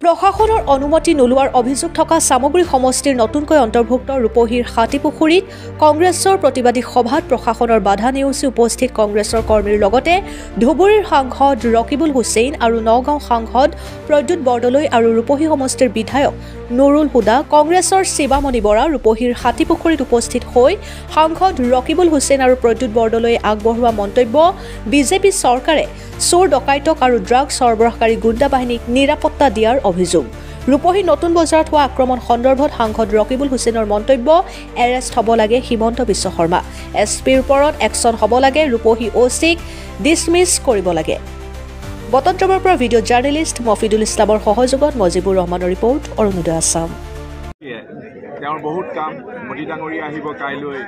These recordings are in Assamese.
প্ৰশাসনৰ অনুমতি নোলোৱাৰ অভিযোগ থকা সামগ্ৰী সমষ্টিৰ নতুনকৈ অন্তৰ্ভুক্ত ৰূপহীৰ হাতীপুখুৰীত কংগ্ৰেছৰ প্ৰতিবাদী সভাত প্ৰশাসনৰ বাধা নেওচি উপস্থিত কংগ্ৰেছৰ কৰ্মীৰ লগতে ধুবুৰীৰ সাংসদ ৰকিবুল হুছেইন আৰু নগাঁও সাংসদ প্ৰদ্যুৎ বৰদলৈ আৰু ৰূপহী সমষ্টিৰ বিধায়ক নুৰুল হুদা, কংগ্ৰেছৰ শিৱামণি বৰা ৰূপহীৰ হাতীপুখুৰীত উপস্থিত হৈ সাংসদ ৰকিবুল হুছেইন আৰু প্ৰদ্যুৎ বৰদলৈয়ে আগবঢ়োৱা মন্তব্য, বিজেপি চৰকাৰে চোৰ ডকাইতক আৰু ড্ৰাগছ সৰবৰাহকাৰী গুণ্ডা বাহিনীক নিৰাপত্তা দিয়াৰ অভিযোগ। ৰূপহী নতুন বজাৰত হোৱা আক্ৰমণ সন্দৰ্ভত সাংসদ ৰকিবুল হুছেইনৰ মন্তব্য, এৰেষ্ট হ'ব লাগে হিমন্ত বিশ্ব শৰ্মা, এছপিৰ ওপৰত একশ্যন হ'ব লাগে, ৰূপহী অ'চিক ডিছমিছ কৰিব লাগে। বটদ্ৰৱৰ পৰা ভিডিঅ' জাৰ্নেলিষ্ট মফিদুল ইছলামৰ সহযোগত মজিবুৰ ৰহমানৰ ৰিপৰ্ট, অৰুণোদয় আছাম। তেওঁৰ বহুত কাম, মোদী ডাঙৰীয়া আহিব কাইলৈ,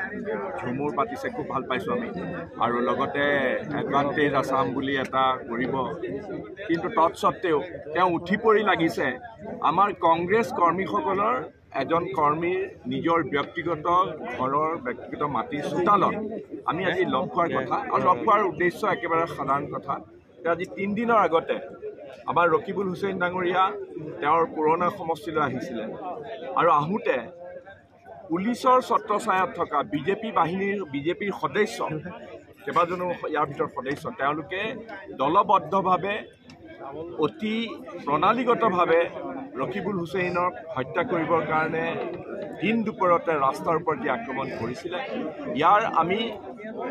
ঝুমুৰ পাতিছে, খুব ভাল পাইছোঁ আমি, আৰু লগতে এডভান্টেজ আছাম বুলি এটা কৰিব। কিন্তু তৎসত্ত্বেও তেওঁ উঠি পৰি লাগিছে আমাৰ কংগ্ৰেছ কৰ্মীসকলৰ এজন কৰ্মীৰ নিজৰ ব্যক্তিগত ঘৰৰ ব্যক্তিগত মাটিৰ চোতালত আমি আজি লগ খোৱাৰ কথা, আৰু লগ খোৱাৰ উদ্দেশ্য একেবাৰে সাধাৰণ কথা। আজি 3 দিনৰ আগতে আমাৰ ৰকিবুল হুছেইন ডাঙৰীয়া তেওঁৰ পুৰণা সমষ্টিলৈ আহিছিলে, আৰু আহোঁতে পুলিচৰ ছত্ৰছায়াত থকা বিজেপিৰ সদস্য কেইবাজনো ইয়াৰ ভিতৰত সদস্য, তেওঁলোকে দলবদ্ধভাৱে অতি প্ৰণালীগতভাৱে ৰকিবুল হুছেইনক হত্যা কৰিবৰ কাৰণে দিন দুপৰতে ৰাস্তাৰ ওপৰত যি আক্ৰমণ কৰিছিলে, ইয়াৰ আমি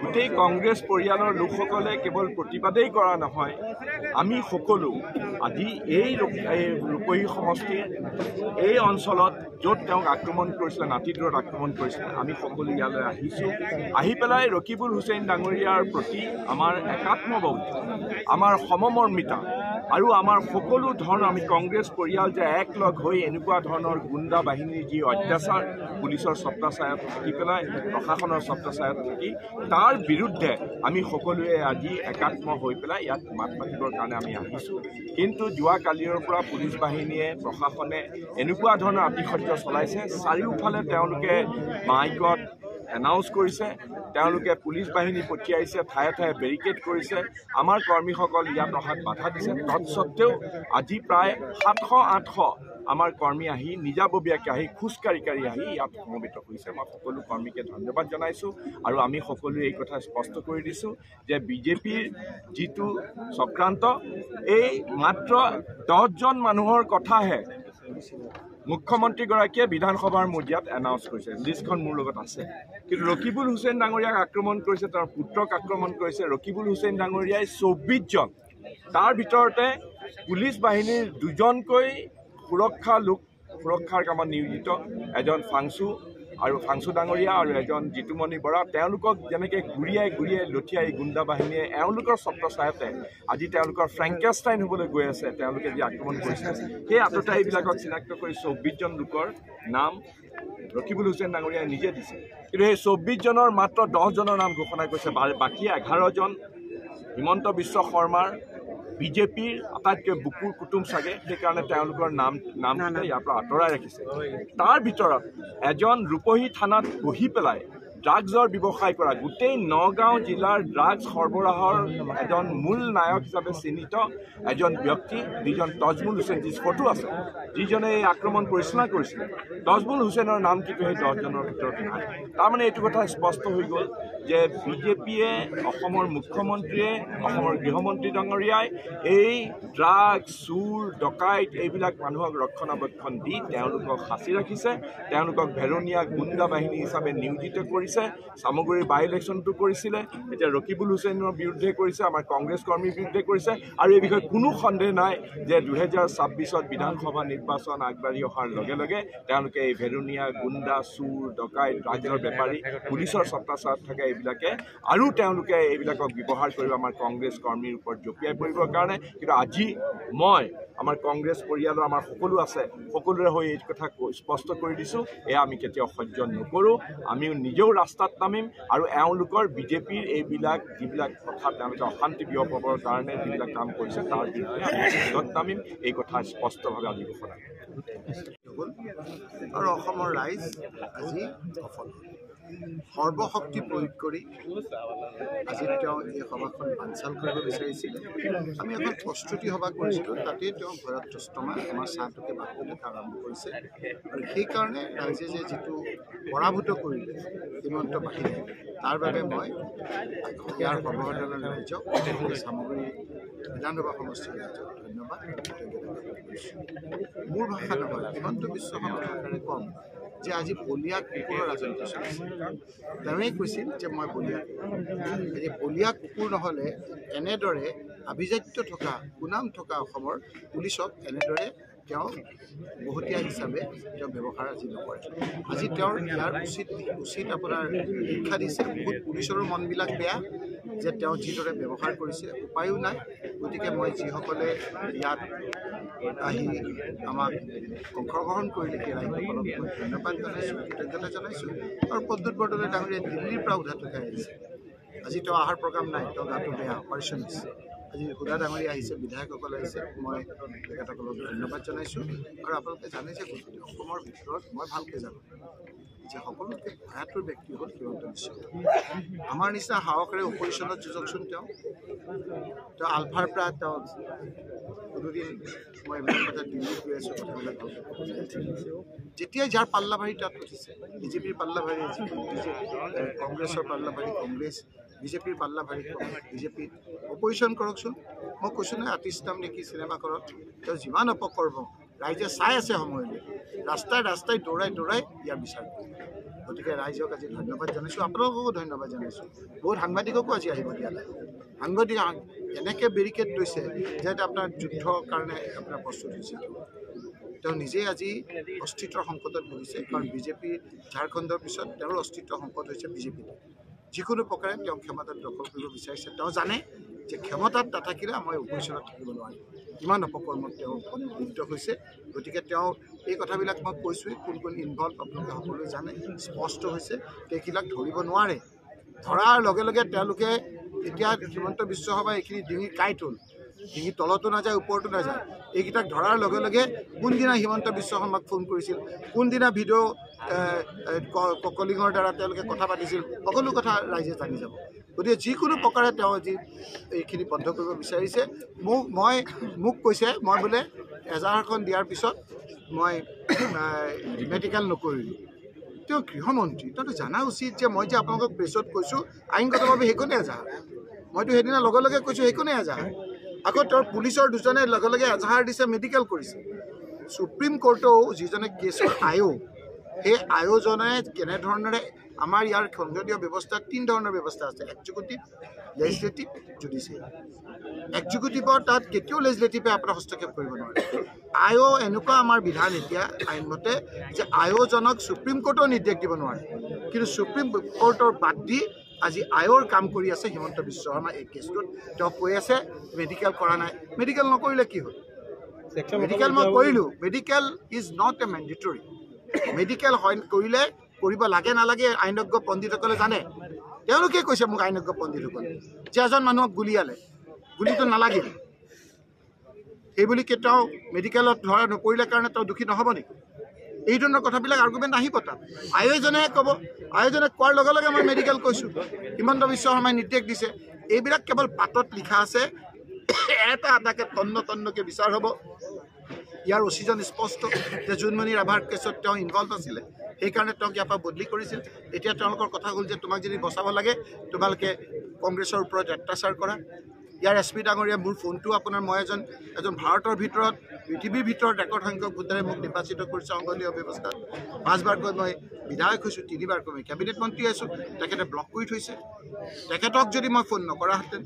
গোটেই কংগ্ৰেছ পৰিয়ালৰ লোকসকলে কেৱল প্ৰতিবাদেই কৰা নহয়, আমি সকলো আজি এই ৰূপহী সমষ্টিৰ এই অঞ্চলত য'ত তেওঁক আক্ৰমণ কৰিছিলে, নাতিদূৰত আক্ৰমণ কৰিছিলে, আমি সকলো ইয়ালৈ আহিছোঁ। আহি পেলাই ৰকিবুল হুছেইন ডাঙৰীয়াৰ প্ৰতি আমাৰ একাত্মবোধ, আমাৰ সমমৰ্মিতা আৰু আমাৰ সকলো ধৰণৰ আমি কংগ্ৰেছ পৰিয়াল যে একলগ হৈ এনেকুৱা ধৰণৰ গুণ্ডা বাহিনীৰ যি অত্যাচাৰ, পুলিচৰ ছত্ৰছায়াত থাকি পেলাই, প্ৰশাসনৰ ছত্ৰছায়াত থাকি, তাৰ বিৰুদ্ধে আমি সকলোৱে আজি একাত্ম হৈ পেলাই ইয়াত মাত মাতিবৰ কাৰণে আমি আহিছোঁ। কিন্তু যোৱাকালিৰ পৰা পুলিচ বাহিনীয়ে, প্ৰশাসনে এনেকুৱা ধৰণৰ আতিশয্য চলাইছে, চাৰিওফালে তেওঁলোকে মাইকত এনাউন্স কৰিছে, তেওঁলোকে পুলিচ বাহিনী পঠিয়াইছে, ঠায়ে ঠায়ে বেৰিকেড কৰিছে, আমাৰ কৰ্মীসকল ইয়াত অহাত বাধা দিছে। তৎসত্ত্বেও আজি প্ৰায় 700-800 আমাৰ কৰ্মী আহি নিজাববীয়াকৈ আহি খোজকাঢ়ি আহি ইয়াত সমবেত হৈছে। মই সকলো কৰ্মীকে ধন্যবাদ জনাইছোঁ, আৰু আমি সকলোৱে এই কথা স্পষ্ট কৰি দিছোঁ যে বিজেপিৰ যিটো চক্ৰান্ত, এই মাত্ৰ 10জন মানুহৰ কথাহে মুখ্যমন্ত্ৰীগৰাকীয়ে বিধানসভাৰ মজিয়াত এনাউন্স কৰিছে, লিষ্টখন মোৰ লগত আছে। কিন্তু ৰকিবুল হুছেইন ডাঙৰীয়াক আক্ৰমণ কৰিছে, তেওঁৰ পুত্ৰক আক্ৰমণ কৰিছে। ৰকিবুল হুছেইন ডাঙৰীয়াই 24জন, তাৰ ভিতৰতে পুলিচ বাহিনীৰ 2জনকৈ সুৰক্ষাৰ কামত নিয়োজিত, এজন ফাংচু ডাঙৰীয়া আৰু এজন জিতুমণি বৰা, তেওঁলোকক যেনেকৈ ঘূৰিয়াই লঠিয়াই গুণ্ডা বাহিনীয়ে এওঁলোকৰ ছত্ৰছায়াতে আজি তেওঁলোকৰ ফ্ৰেংকেষ্টাইন হ'বলৈ গৈ আছে। তেওঁলোকে যি আক্ৰমণ কৰিছে, সেই আততায়ীবিলাকক চিনাক্ত কৰি 24জন লোকৰ নাম ৰকিবুল হুছেইন ডাঙৰীয়াই নিজে দিছে। কিন্তু সেই 24জনৰ মাত্ৰ 10জনৰ নাম ঘোষণা কৰিছে, বাকী 11জন হিমন্ত বিশ্ব শৰ্মাৰ বিজেপিৰ আটাইতকৈ বুকুৰ কুটুম চাগে, সেইকাৰণে তেওঁলোকৰ নাম ইয়াৰ পৰা আঁতৰাই ৰাখিছে। তাৰ ভিতৰত এজন ৰূপহী থানাত বহি পেলাই ড্ৰাগছৰ ব্যৱসায় কৰা, গোটেই নগাঁও জিলাৰ ড্ৰাগছ সৰবৰাহৰ এজন মূল নায়ক হিচাপে চিহ্নিত এজন ব্যক্তি, যিজন তজমুল হুছেইন, যি ফটো আছে, যিজনে এই আক্ৰমণ পৰিচালনা কৰিছিলে, তজমুল হুছেইনৰ নাম কিন্তু সেই 10জনৰ ভিতৰত নাই। তাৰমানে এইটো কথা স্পষ্ট হৈ গ'ল যে বিজেপিয়ে, অসমৰ মুখ্যমন্ত্ৰীয়ে, অসমৰ গৃহমন্ত্ৰী ডাঙৰীয়াই এই ড্ৰাগছ, চোৰ ডকাইত এইবিলাক মানুহক ৰক্ষণাবেক্ষণ দি তেওঁলোকক সাঁচি ৰাখিছে, তেওঁলোকক ভেৰনীয়া গুণ্ডা বাহিনী হিচাপে নিয়োজিত কৰিছে। চামগুৰিৰ বাই ইলেকশ্যনটো কৰিছিলে, এতিয়া ৰকিবুল হুছেইনৰ বিৰুদ্ধে কৰিছে, আমাৰ কংগ্ৰেছ কৰ্মীৰ বিৰুদ্ধে কৰিছে, আৰু এই বিষয়ে কোনো সন্দেহ নাই যে 2026ত বিধানসভা নিৰ্বাচন আগবাঢ়ি অহাৰ লগে লগে তেওঁলোকে এই ভেৰনীয়া গুণ্ডা, চোৰ ডকাইত, ড্ৰাগছৰ বেপাৰী, পুলিচৰ ছত্ৰছায়াত থাকে এইবিলাকে, আৰু তেওঁলোকে এইবিলাকক ব্যৱহাৰ কৰিব আমাৰ কংগ্ৰেছ কৰ্মীৰ ওপৰত জঁপিয়াই পৰিবৰ কাৰণে। কিন্তু আজি মই আমাৰ কংগ্ৰেছ পৰিয়ালৰ আমাৰ সকলো আছে, সকলোৰে হৈ এই কথা স্পষ্ট কৰি দিছোঁ, এয়া আমি কেতিয়াও সহ্য নকৰোঁ। আমি নিজেও ৰাস্তাত নামিম, আৰু এওঁলোকৰ বিজেপিৰ যিবিলাক কথা তেওঁলোকে অশান্তি বিয়পাবৰ কাৰণে যিবিলাক কাম কৰিছে, তাৰ বিৰুদ্ধে আমি য'ত নামিম, এই কথা স্পষ্টভাৱে আজি ঘোষণা কৰিম। আৰু অসমৰ ৰাইজ আজি সফল হ'ল। সৰ্বশক্তি প্ৰয়োগ কৰি আজি তেওঁ এই সভাখন বানচাল কৰিব বিচাৰিছিল। আমি এখন প্ৰস্তুতি সভা কৰিছিলোঁ, তাতেই তেওঁ ভয়ত ত্ৰস্তমা আমাৰ চাহটোকে বাকলৈ আৰম্ভ কৰিছে। আৰু সেইকাৰণে ৰাইজে যে যিটো পৰাভূত কৰিলে হিমন্ত বাহিনী, তাৰ বাবে মই ইয়াৰ সৰ্বসাধাৰণ ৰাইজক সামগ্ৰী বিধানসভা সমষ্টিৰ ৰাইজক ধন্যবাদ মোৰ ভাষা নহয়, হিমন্ত বিশ্ব শৰ্মাৰ ভাষাৰে কম যে আজি বলিয়া কুকুৰৰ ৰাজনীতি চলিছে। তেওঁৱেই কৈছিল যে মই বলিয়া কুকুৰ। আজি বলিয়া কুকুৰ নহ'লে এনেদৰে আভিজাত্য থকা সুনাম থকা অসমৰ পুলিচক এনেদৰে তেওঁ বহুতীয়া হিচাপে তেওঁ ব্যৱহাৰ আজি নকৰে। আজি তেওঁৰ ইয়াৰ উচিত আপোনাৰ শিক্ষা দিছে। বহুত পুলিচৰো মনবিলাক বেয়া যে তেওঁ যিদৰে ব্যৱহাৰ কৰিছে, উপায়ো নাই। গতিকে মই যিসকলে ইয়াত আহি আমাক অংশগ্ৰহণ কৰিলে সেই ৰাইজসকলক মই ধন্যবাদ জনাইছোঁ, কৃতজ্ঞতা জনাইছোঁ। আৰু প্ৰদ্যুৎ বৰদলৈ ডাঙৰীয়াই দিল্লীৰ পৰা উধাটো খাই আহিছে। আজি তেওঁ অহাৰ প্ৰগ্ৰাম নাই, তেওঁ গাটো বেয়া, অপাৰেশ্যন হৈছে। আজি সুধা ডাঙৰীয়া আহিছে, বিধায়কসকল আহিছে, মই তেখেতসকলক ধন্যবাদ জনাইছোঁ। আৰু আপোনালোকে জানে যে অসমৰ ভিতৰত মই ভালকৈ জানো যে সকলোতকৈ ভয়াতুৰ ব্যক্তি হ'ল হিমন্ত বিশ্ব শৰ্মা। আমাৰ নিচিনা সাহসেৰে অপৰিচনত যুঁজকচোন তেওঁ আলফাৰ পৰা তেওঁ কোনোদিন মই এইবিলাক কথা দিল্লীত গৈ আছোঁ, কথাবিলাক ভালকৈ ক'ব যেতিয়াই যাৰ পাল্লাভাৰী তাত উঠিছে, বিজেপিৰ পাল্লাভাৰী কংগ্ৰেছৰ পাল্লাভাৰী কংগ্ৰেছ, বিজেপিৰ পাল্লাভাৰী বিজেপিত অপজিশ্যন কৰকচোন। মই কৈছোঁ নহয়, আতিষ্টাম নেকি চিনেমাখনত তেওঁ যিমান অপকৰ্ম ৰাইজে চাই আছে সময়লৈ, ৰাস্তাই ৰাস্তাই দৌৰাই দৌৰাই ইয়াৰ বিচাৰ কৰে। গতিকে ৰাইজক আজি ধন্যবাদ জনাইছোঁ, আপোনালোককো ধন্যবাদ জনাইছোঁ। বহুত সাংবাদিককো আজি আহিব দিয়া নাই। সাংবাদিক এনেকৈ বেৰিকেড লৈছে যে আপোনাৰ যুদ্ধৰ কাৰণে আপোনাৰ প্ৰস্তুত হৈছে। তেওঁ নিজেই আজি অস্তিত্বৰ সংকটত ভুগিছে, কাৰণ বিজেপি ঝাৰখণ্ডৰ পিছত তেওঁৰ অস্তিত্বৰ সংকট হৈছে বিজেপিত। যিকোনো প্ৰকাৰে তেওঁ ক্ষমতাত দখল কৰিব বিচাৰিছে। তেওঁ জানে যে ক্ষমতাত নাথাকিলে মই অপজিশ্যনত থাকিব নোৱাৰিম। ইমান অপকৰ্মত তেওঁ লিপ্ত হৈছে। গতিকে তেওঁ এই কথাবিলাক মই কৈছোঁৱেই, কোন কোন ইনভলভ আপোনালোকে সকলোৱে জানে, স্পষ্ট হৈছে। সেইবিলাক ধৰিব নোৱাৰে। ধৰাৰ লগে লগে তেওঁলোকে এতিয়া হিমন্ত বিশ্ব শৰ্মাই এইখিনি ডিঙিৰ কাইটোল, ডিঙিৰ তলতো নাযায়, ওপৰতো নাযায়। এইকেইটাক ধৰাৰ লগে লগে কোনদিনা হিমন্ত বিশ্ব শৰ্মাক ফোন কৰিছিল, কোনদিনা ভিডিঅ' কলিঙৰ দ্বাৰা তেওঁলোকে কথা পাতিছিল, সকলো কথা ৰাইজে জানি যাব। গতিকে যিকোনো প্ৰকাৰে তেওঁ আজি এইখিনি বন্ধ কৰিব বিচাৰিছে। মোক কৈছে মই বোলে এজাহাৰখন দিয়াৰ পিছত মই মেডিকেল নকৰিলোঁ। তেওঁ গৃহমন্ত্ৰী, তেওঁতো জনা উচিত যে মই যে আপোনালোকক প্ৰেছত কৈছোঁ আইনগতভাৱে সেইখনেই এজাহাৰ। মইতো সেইদিনা লগে লগে কৈছোঁ সেইখনেই এজাহাৰ। আকৌ তেওঁৰ পুলিচৰ দুজনে লগে লগে এজাহাৰ দিছে, মেডিকেল কৰিছে। সুপ্ৰিম কোৰ্টেও যিজনে কেছৰ আয়োগ, সেই আয়োজনে কেনেধৰণেৰে আমাৰ ইয়াৰ সংসদীয় ব্যৱস্থাত 3 ধৰণৰ ব্যৱস্থা আছে: এক্সিকিউটিভ, লেজিছলেটিভ, জুডিচিয়েল। এক্সিকিউটিভৰ তাত কেতিয়াও লেজিছলেটিভে আপোনাৰ হস্তক্ষেপ কৰিব নোৱাৰে। আয়োগ এনেকুৱা আমাৰ বিধান এতিয়া আইনমতে যে আয়োজনক সুপ্ৰিম কোৰ্টেও নিৰ্দেশ দিব নোৱাৰে। কিন্তু সুপ্ৰিম কোৰ্টৰ বাদ দি আজি আয়োগৰ কাম কৰি আছে হিমন্ত বিশ্ব শৰ্মা। এই কেছটোত তেওঁ কৈ আছে মেডিকেল কৰা নাই। মেডিকেল নকৰিলে কি হ'ল? মেডিকেল মই কৰিলোঁ। Medical is not a mandatory. Medical কৰিলে কৰিব লাগে নালাগে আইনজ্ঞ পণ্ডিতসকলে জানে। তেওঁলোকে কৈছে মোক, আইনজ্ঞ পণ্ডিতসকলে, যে এজন মানুহক গুলিয়ালে, গুলিটো নালাগিল, সেইবুলি তেওঁ মেডিকেলত ধৰা নপৰিলে কাৰণে তেওঁ দোষী নহ'ব নেকি? এই ধৰণৰ কথাবিলাক আৰ্গুমেণ্ট আহিব তাত। আয়োজনে ক'ব, আয়োজনে কোৱাৰ লগে লগে মই মেডিকেল কৈছোঁ, হিমন্ত বিশ্ব শৰ্মাই নিৰ্দেশ দিছে। এইবিলাক কেৱল পাতত লিখা আছে, এটা এটাকৈ তন্নকৈ বিচাৰ হ'ব। ইয়াৰ অচিজন স্পষ্ট যে জোনমণি ৰাভাৰ কেছত তেওঁ ইনভলভ আছিলে, সেইকাৰণে তেওঁক ইয়াৰ পৰা বদলি কৰিছিল। এতিয়া তেওঁলোকৰ কথা হ'ল যে তোমাক যদি বচাব লাগে তোমালোকে কংগ্ৰেছৰ ওপৰত অত্যাচাৰ কৰা। ইয়াৰ SP ডাঙৰীয়া, মোৰ ফোনটো আপোনাৰ, মই এজন ভাৰতৰ ভিতৰত, পৃথিৱীৰ ভিতৰত ৰেকৰ্ড সংখ্যক ভোটেৰে মোক নিৰ্বাচিত কৰিছে সংসদীয় ব্যৱস্থাত। 5 বাৰকৈ মই বিধায়ক হৈছোঁ, 3 বাৰকৈ মই কেবিনেট মন্ত্ৰী আছোঁ। তেখেতে ব্লক কৰি থৈছে। তেখেতক যদি মই ফোন নকৰাহেঁতেন,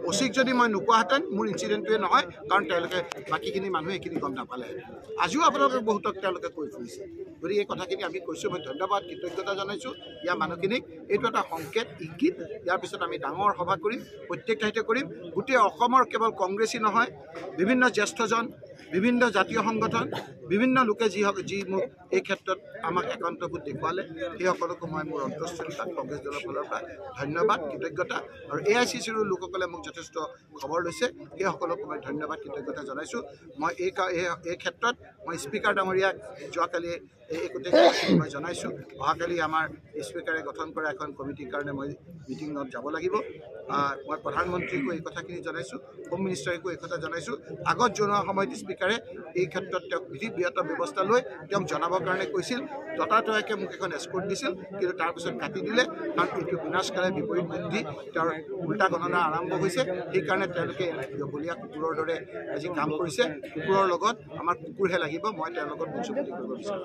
অচিক যদি মই নোকোৱাহেঁতেন, মোৰ ইঞ্চিডেণ্টটোৱে নহয়, কাৰণ তেওঁলোকে বাকীখিনি মানুহে এইখিনি গম নাপালেহেঁতেন। আজিও আপোনালোকে বহুতক তেওঁলোকে কৈ ফুৰিছে। গতিকে এই কথাখিনি আমি কৈছোঁ, মই ধন্যবাদ কৃতজ্ঞতা জনাইছোঁ ইয়াৰ মানুহখিনিক। এইটো এটা সংকেত, ইংগিত। ইয়াৰ পিছত আমি ডাঙৰ সভা কৰিম, প্ৰত্যেক ঠাইতে কৰিম। গোটেই অসমৰ কেৱল কংগ্ৰেছী নহয়, বিভিন্ন জ্যেষ্ঠজন, বিভিন্ন জাতীয় সংগঠন, বিভিন্ন লোকে যি মোক এই ক্ষেত্ৰত আমাক একান্তভূত দেখুৱালে, সেইসকলকো মই মোৰ অন্তঃস্থলীতাত কংগ্ৰেছ দলৰ ফালৰ পৰা ধন্যবাদ কৃতজ্ঞতা, আৰু AICCৰ লোকসকলে মোক যথেষ্ট খবৰ লৈছে, সেইসকলকো মই ধন্যবাদ কৃতজ্ঞতা জনাইছোঁ। মই এই ক্ষেত্ৰত মই স্পীকাৰ ডাঙৰীয়াক যোৱাকালি এই গোটেইখিনি মই জনাইছোঁ। অহাকালি আমাৰ স্পীকাৰে গঠন কৰা এখন কমিটিৰ কাৰণে মই মিটিঙত যাব লাগিব। মই প্ৰধানমন্ত্ৰীকো এই কথাখিনি জনাইছোঁ, হোম মিনিষ্টাৰকো এই কথা জনাইছোঁ। আগত জনোৱা সময়ত স্পীকাৰে এই ক্ষেত্ৰত তেওঁক বিধিবিহিত ব্যৱস্থা লৈ তেওঁক জনাবৰ কাৰণে কৈছিল। ততাতয়াকৈ মোক এখন এস্কৰ্ট দিছিল, কিন্তু তাৰপিছত কাটি দিলে, কাৰণ এইটো বিনাশকালে বিপৰীত বুদ্ধি, তেওঁৰ উল্টা গণনা আৰম্ভ হৈছে। সেইকাৰণে তেওঁলোকে বলীয়া কুকুৰৰ দৰে আজি কাম কৰিছে। কুকুৰৰ লগত আমাৰ কুকুৰহে লাগিব, মই তেওঁৰ লগত মুখচুমতি কৰিব বিচাৰোঁ।